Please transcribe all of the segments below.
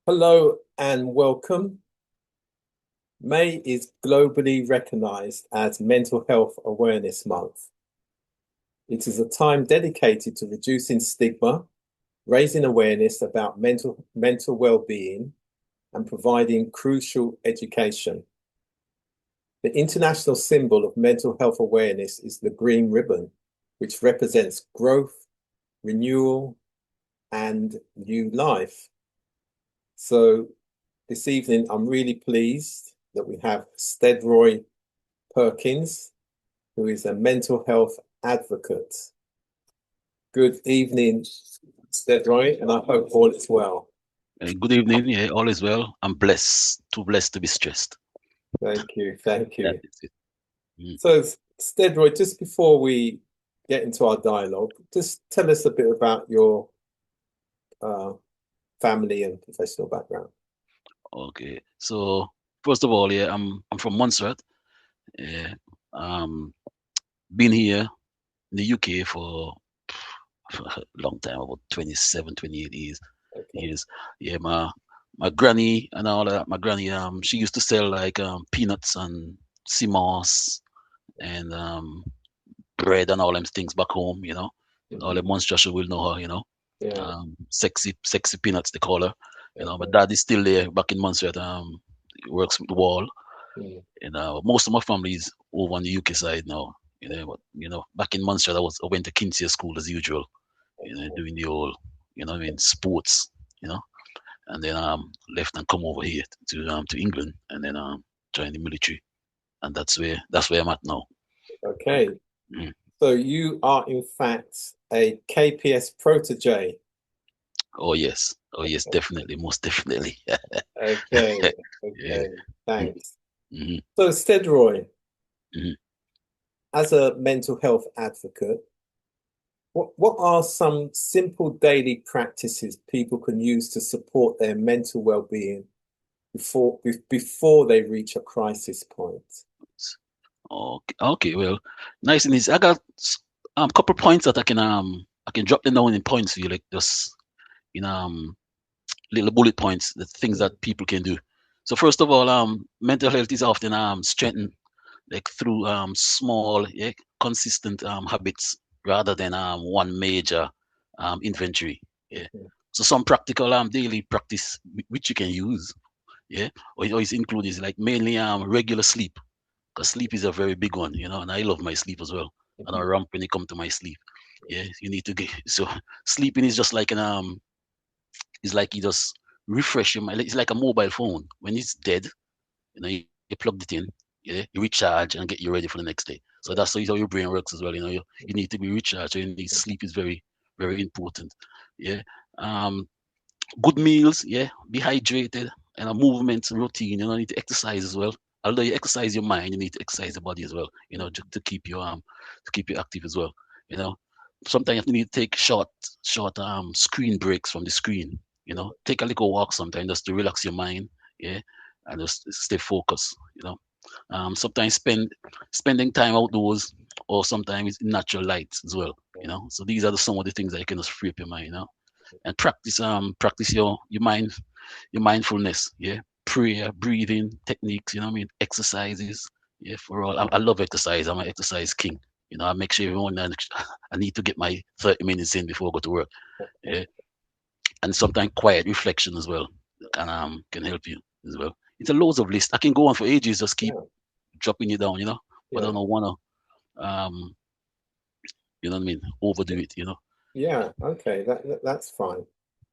Hello and welcome. May is globally recognized as Mental Health Awareness Month. It is a time dedicated to reducing stigma, raising awareness about mental well-being, and providing crucial education. The international symbol of mental health awareness is the green ribbon, which represents growth, renewal, and new life. So this evening, I'm really pleased that we have Stedroy Perkins, who is a mental health advocate. Good evening, Stedroy, and I hope all is well. Good evening. Yeah, all is well. I'm blessed. Too blessed to be stressed. Thank you, thank That you. is it. Mm. So, Stedroy, just before we get into our dialogue, just tell us a bit about your uh, family and professional background. Okay. So first of all, yeah, I'm from Montserrat. Yeah. Um, been here in the UK for a long time, about 27, 28 years. Okay. Years. Yeah, my granny and all that. My granny, she used to sell like peanuts and sea moss and bread and all them things back home. All the Mhm. Montserrat will know her. Yeah. Sexy peanuts they call her. My Okay. dad is still there back in Montserrat. He works with the wall. Mm. Most of my family is over on the UK side now. But back in Montserrat, I went to Kinsey School as usual. Okay. Doing the whole, sports. You know, and then left and come over here to England, and then joined the military, and that's where I'm at now. Okay. Mm. So you are in fact a KPS protege. Oh yes, definitely, most definitely. Okay, Yeah. okay, Mm, thanks. mhm, So, Stedroy, mhm. as a mental health advocate, what are some simple daily practices people can use to support their mental well-being before they reach a crisis point? Okay, well, nice and easy. I got couple points that I can drop them down in points for you, like just in little bullet points, the things Mm, that people can do. So first of all, mental health is often strengthened like through small, yeah, consistent habits rather than one major inventory. Yeah. mhm, So some practical daily practice which you can use, yeah, or is included is like mainly regular sleep, because sleep is a very big one, and I love my sleep as well. And I mhm, ramp when it come to my sleep. Yeah, you need to get so sleeping is just like it's like you just refresh your mind. It's like a mobile phone. When it's dead, you plugged it in, yeah, you recharge and get you ready for the next day. So yeah, that's how your brain works as well. You need to be recharged. So you need sleep is very, very important. Yeah. Um, Good meals, yeah, be hydrated, and a movement routine. You need to exercise as well. Although you exercise your mind, you need to exercise the body as well. To keep you active as well. You know, Sometimes you need to take short screen breaks from the screen. Take a little walk sometimes just to relax your mind. Yeah, and just stay focused. Sometimes spending time outdoors, or sometimes in natural lights as well. So these are some of the things that you can just free up your mind. And practice your mindfulness, yeah, prayer, breathing techniques, what I mean, exercises, yeah, for all. I love exercise. I'm an exercise king. I make sure everyone I need to get my 30 minutes in before I go to work. Yeah. And sometimes quiet reflection as well can help you as well. It's a loads of list. I can go on for ages, just keep yeah, dropping it down, but I yeah, don't wanna um what I mean, overdo it, yeah. Okay, that's fine.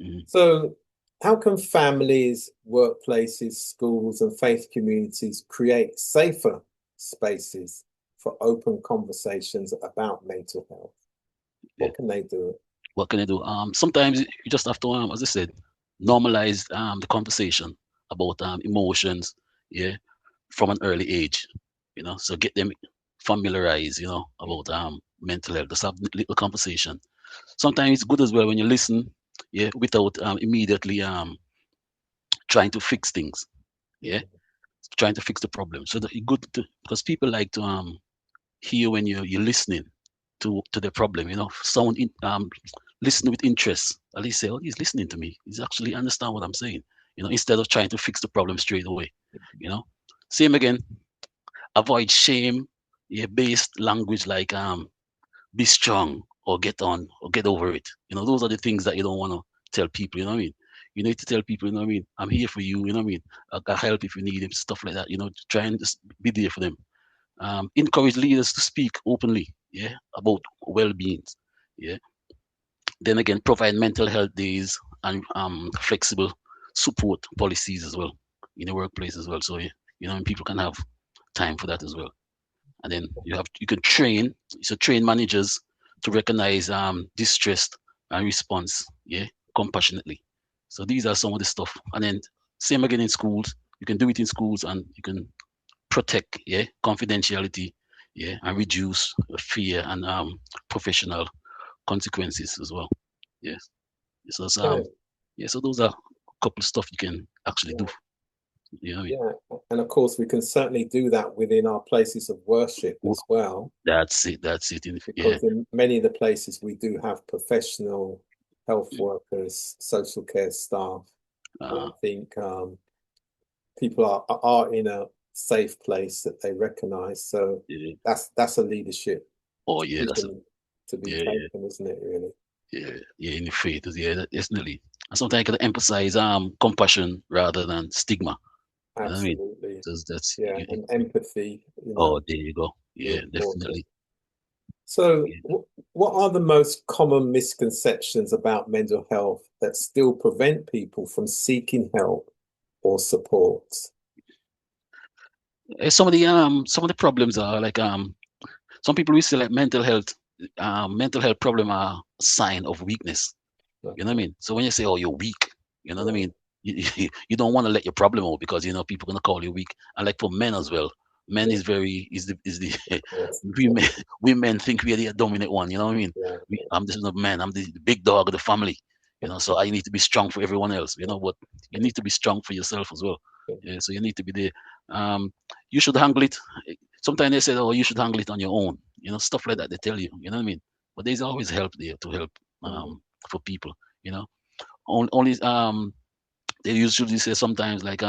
Mhm. So, how can families, workplaces, schools, and faith communities create safer spaces for open conversations about mental health? Yeah. What can they do? What can I do? Sometimes you just have to, as I said, normalize the conversation about emotions, yeah, from an early age. So get them familiarized, about mental health. Just have little conversation. Sometimes it's good as well when you listen, yeah, without immediately trying to fix things, yeah, Mhm. trying to fix the problem. So that it's good because people like to hear when you're listening to the problem. Someone listen with interest. At least say, "Oh, he's listening to me. He's actually understand what I'm saying." instead of trying to fix the problem straight away. Same again, avoid shame, yeah, based language like be strong or get on or get over it. Those are the things that you don't want to tell people, you know what I mean? You need to tell people, you know what I mean? I'm here for you, you know what I mean? I can help if you need it, stuff like that, try and just be there for them. Encourage leaders to speak openly, yeah, about well-being, yeah. Then again, provide mental health days and flexible support policies as well in the workplace as well. So and people can have time for that as well. And then you can train managers to recognize distress and response, yeah, compassionately. So these are some of the stuff. And then same again in schools. You can do it in schools, and you can protect, yeah, confidentiality, yeah, and reduce fear and professional consequences as well. Yes. So Okay. yeah, so those are a couple of stuff you can actually do. Yeah. You know what I mean? Yeah. And of course, we can certainly do that within our places of worship as well, That's it. That's it. Yeah. because in many of the places we do have professional health workers, social care staff, where Uh, I think people are in a safe place that they recognize. So yeah. that's a leadership Oh yeah, that's it. position to be Yeah, yeah, taken, isn't it, really? yeah, yeah. In the faith, yeah, definitely. And sometimes I can emphasize compassion rather than stigma. You know what I mean? Absolutely. That's Yeah. And empathy, oh, there you go. is Yeah, important. definitely. So, Yeah. what are the most common misconceptions about mental health that still prevent people from seeking help or support? Some of the problems are like some people will say like mental health problem are a sign of weakness. You know what I Okay. mean? So when you say, "Oh, you're weak," you know what I Right. mean? You don't want to let your problem out because people gonna call you weak. And like for men as well, men Yeah. is very is the Yes. we men think we're the dominant one. You know what I mean? Yeah. I'm just a man. I'm the big dog of the family. So I need to be strong for everyone else. But you need to be strong for yourself as well. Yeah. Yeah, so you need to be there. Um, you should handle it. Sometimes they say, "Oh, you should handle it on your own." Stuff like that. They tell you. You know what I mean? But there's always help there to help Mm. for people. You know, only they usually say sometimes like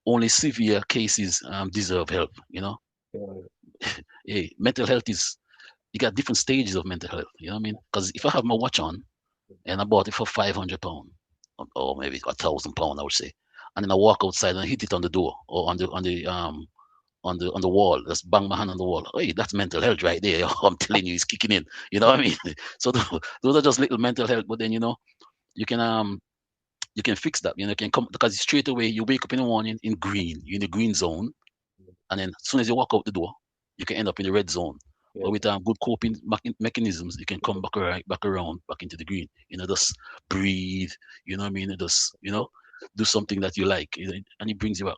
only severe cases deserve help. Right. Hey, mental health is you got different stages of mental health. You know what I mean? Because if I have my watch on and I bought it for £500 or maybe £1,000, I would say, and then I walk outside and I hit it on the door or on the wall, just bang my hand on the wall. Hey, that's mental health right there. I'm telling you, it's kicking in. You know what I mean? So those are just little mental health. But then you can you can fix that. You can come because straight away you wake up in the morning in green, you're in the green zone, and then as soon as you walk out the door, you can end up in the red zone. Yeah. But with good coping mechanisms, you can come back around, back into the green. Just breathe. You know what I mean? Just do something that you like, and it brings you back.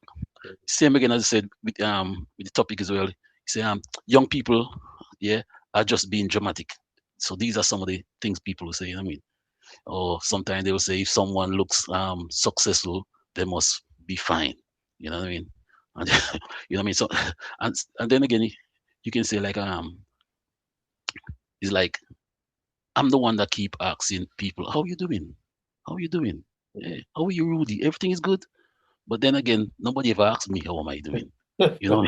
Same again as I said with the topic as well. You say young people, yeah, are just being dramatic. So these are some of the things people will say. You know what I mean? Or sometimes they will say if someone looks successful, they must be fine. You know what I mean? And, you know what I mean? So and then again, you can say like it's like I'm the one that keep asking people, "How you doing? How you doing? Mm. Hey, how are you, Rudy? Everything is good." But then again, nobody ever asks me how am I doing. You know,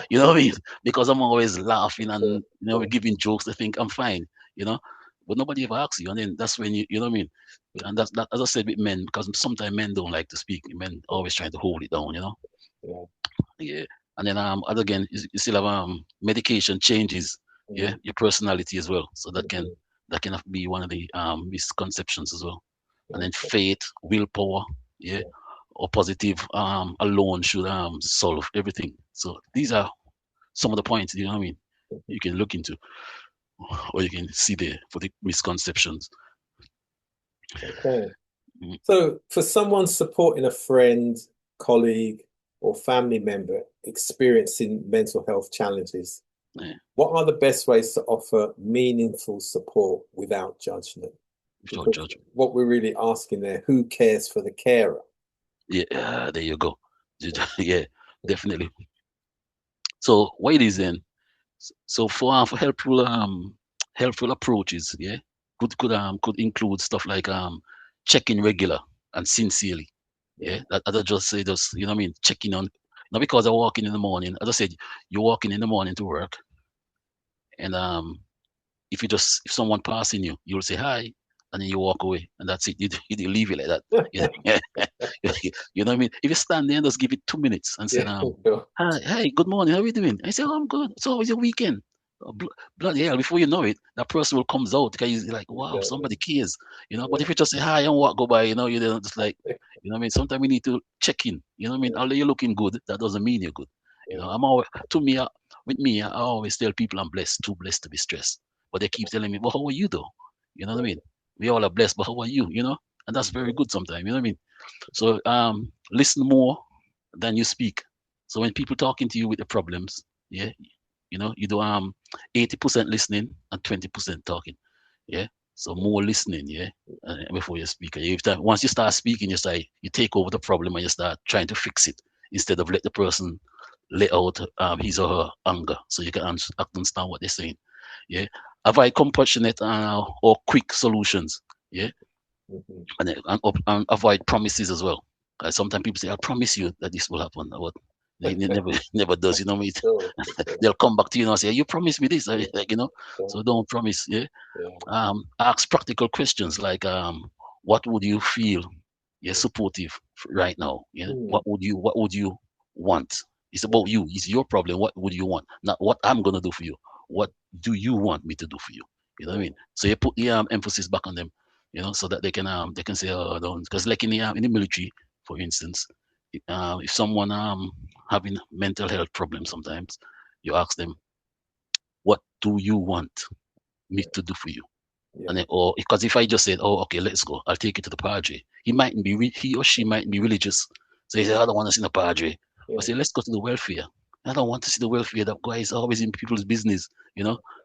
you know what I mean? Because I'm always laughing Yeah. and Yeah. giving jokes. They think I'm fine. You know, but nobody ever asks you, and then that's when you know what I mean. And that's that, as I said with men, because sometimes men don't like to speak. Men always trying to hold it down. Yeah. Yeah. And then other again, you still have medication changes. Yeah, Mm. your personality as well. So Mhm. that can be one of the misconceptions as well. And then Okay. faith, willpower, yeah, Yeah. or positive alone should solve everything. So these are some of the points, you know what I mean, you can look into or you can see there for the misconceptions. Okay. Mm, So, for someone supporting a friend, colleague, or family member experiencing mental health challenges, yeah, what are the best ways to offer meaningful support without judgment? without Because judgment. what we're really asking there, who cares for the carer? Yeah, there you go. Yeah, definitely. So what it is then? So for helpful approaches, yeah, could include stuff like checking regular. and sincerely. Yeah, that I just say just checking on. Not because I walk in the morning. As I said, you're walking in the morning to work, and if someone passing you, you'll say hi, and then you walk away, and that's it. You leave it like that. You know what I mean? If you stand there and just give it 2 minutes and say, Yeah. Sure. hi, hey, good morning, how are you doing? I say, oh, I'm good. It's always your weekend. Bloody hell, before you know it, that person will comes out because he's like, wow, Exactly. somebody cares, But Yeah. if you just say hi and walk go by, you don't just like, what I mean? Sometimes we need to check in, what I mean? Yeah. Although you're looking good, that doesn't mean you're good. Yeah. I'm always, to me, with me, I always tell people I'm blessed, too blessed to be stressed. But they keep telling me, well, how are you though? You know what I mean? We all are blessed, but how are you? And that's very good sometimes, you know what I mean? So listen more than you speak. So when people talking to you with the problems, yeah, you do 80% listening and 20% talking. Yeah. So more listening, yeah, before you speak. Once you start speaking, you take over the problem and you start trying to fix it instead of let the person let out his or her anger so you can understand what they're saying. Yeah. Avoid compassionate or quick solutions. Yeah. Mhm. And avoid promises as well. Sometimes people say, "I promise you that this will happen," but it never never does. You know me. Sure. Sure. They'll come back to you and say, "You promised me this," Yeah. like. Sure. So don't promise. Yeah. Yeah. Ask practical questions like, "What would you feel? Yeah, supportive right now. Yeah. Mm. What would you want? It's about you. It's your problem. What would you want? Not what I'm gonna do for you. What do you want me to do for you? You know what I Yeah. mean? So you put the emphasis back on them, so that they can say, oh, don't, because like in the military, for instance, if someone having mental health problems, sometimes you ask them, what do you want me Yeah. to do for you? And Yeah. then, or because if I just said, oh, okay, let's go, I'll take you to the padre. He or she might be religious, so he said, I don't want to see the padre. I Yeah. say, let's go to the welfare. I don't want to see the welfare. That guy is always in people's business,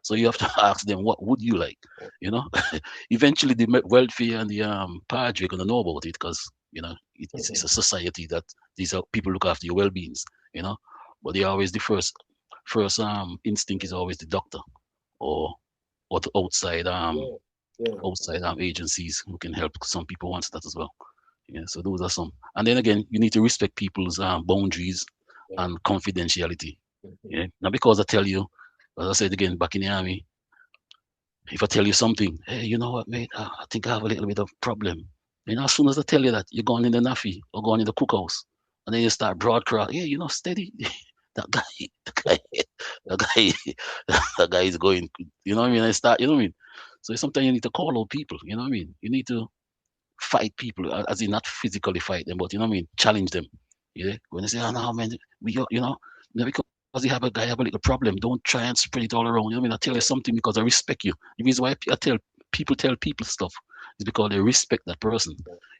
So you have to ask them, what would you like, you know? Eventually, the welfare and the padre are gonna know about it because it's Mhm. a society that these are people look after your well-beings, you know. But they always the first instinct is always the doctor or the Yeah. Yeah. outside agencies who can help. Some people want that as well. Yeah, so those are some. And then again, you need to respect people's boundaries Yeah. and confidentiality. Mhm. Yeah, now because I tell you, as I said again, back in the army, if I tell you something, hey, you know what, mate, I think I have a little bit of problem. As soon as I tell you that, you're going in the naffy or going in the cookhouse, and then you start broadcast, yeah, steady. that guy, the guy, the guy, that guy is going. You know what I mean? I start. You know what I mean? So sometimes you need to call out people. You know what I mean? You need to fight people, as in not physically fight them, but you know what I mean? Challenge them. Yeah. When they say, oh no, man, because you have a little problem, don't try and spread it all around. You know what I mean? I tell you Yeah. something because I respect you. The reason why I tell people stuff is because they respect that person.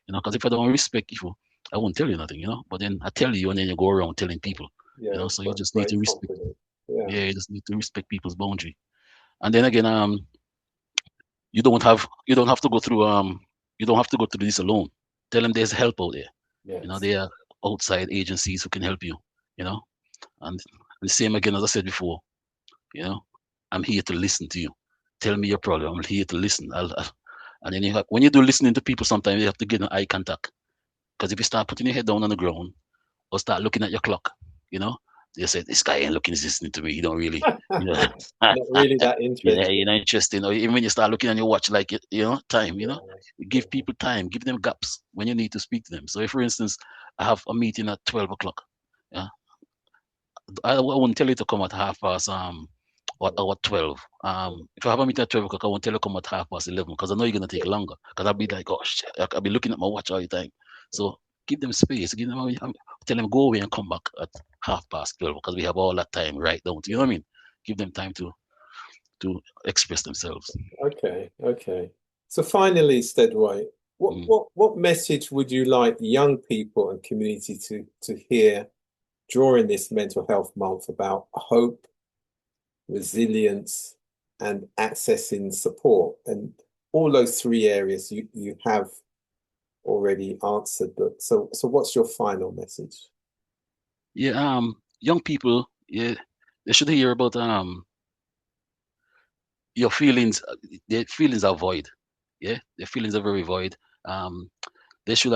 Because if I don't respect you, I won't tell you nothing, But then I tell you and then you go around telling people, Yeah. so you Great, just need great to respect. compliment. Yeah. Yeah, you just need to respect people's boundary. And then again, you don't have to go through this alone. Tell them there's help out there. Yes. There are outside agencies who can help you. You know, and the same again as I said before. You know, I'm here to listen to you. Tell me your problem. I'm here to listen. And then when you do listening to people, sometimes you have to get an eye contact. Because if you start putting your head down on the ground or start looking at your clock, you know, they say this guy ain't looking, he's listening to me. He don't really, you know, Not really that yeah, interested. you're not interested. Or even when you start looking on your watch, like time, Yeah. give people time, give them gaps when you need to speak to them. So, if, for instance, I have a meeting at 12 o'clock, yeah, I won't tell you to come at half past or 12. If I have a meeting at 12 o'clock, I won't tell you to come at half past 11 because I know you're gonna take longer. Because I'll be like, oh shit, I'll be looking at my watch all the time. So give them space. Tell them go away and come back at half past 12 because we have all that time right down. You know what I mean? Give them time to express themselves. Okay. Okay. So finally, Stedroy, what Mm. what what message would you like young people and community to hear during this mental health month about hope, resilience, and accessing support? And all those three areas you have already answered, but so what's your final message? Yeah, young people, yeah, they should hear about your feelings. Their feelings are void. Yeah, their feelings are very void. Um, they should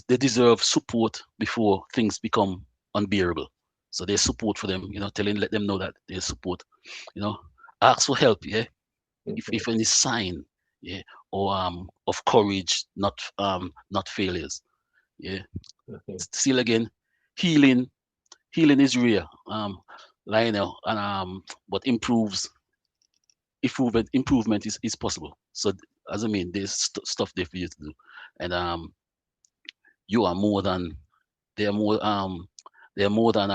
they deserve support before things become unbearable. So there's support for them, let them know that there's support, ask for help, yeah. If any sign, yeah, or of courage, not failures, yeah. Still again, healing is rare, Lionel, and but improvement is possible. So as I mean, there's stuff there for you to do, and you are more than they're more they're more than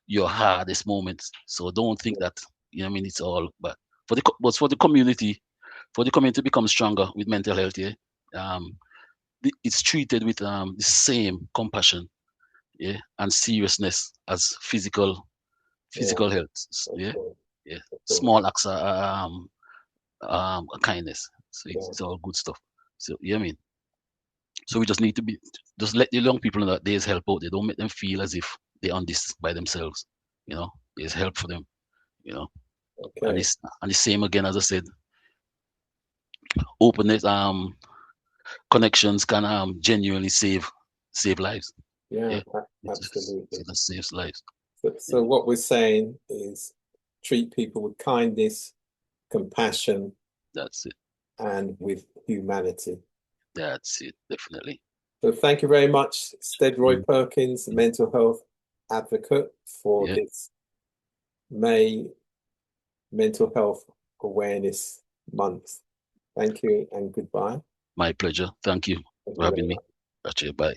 your hardest moments. So don't think that, I mean, it's all, but for the community, to become stronger with mental health, yeah, um, it's treated with the same compassion, yeah, and seriousness as physical health, yeah, yeah. Small acts of kindness. So it's all good stuff. So yeah, I mean, so we just need to just let the young people know that there's help out there. Don't make them feel as if they're on this by themselves. There's help for them. And the same again, as I said, openness, connections can genuinely save lives. Yeah, So absolutely. that saves lives. So what we're saying is treat people with kindness, compassion, That's it. and with humanity. That's it. Definitely. So thank you very much, Stedroy Perkins, mental health advocate, for this May Mental Health Awareness Month. Thank you and goodbye. My pleasure. Thank you for having me. Bye.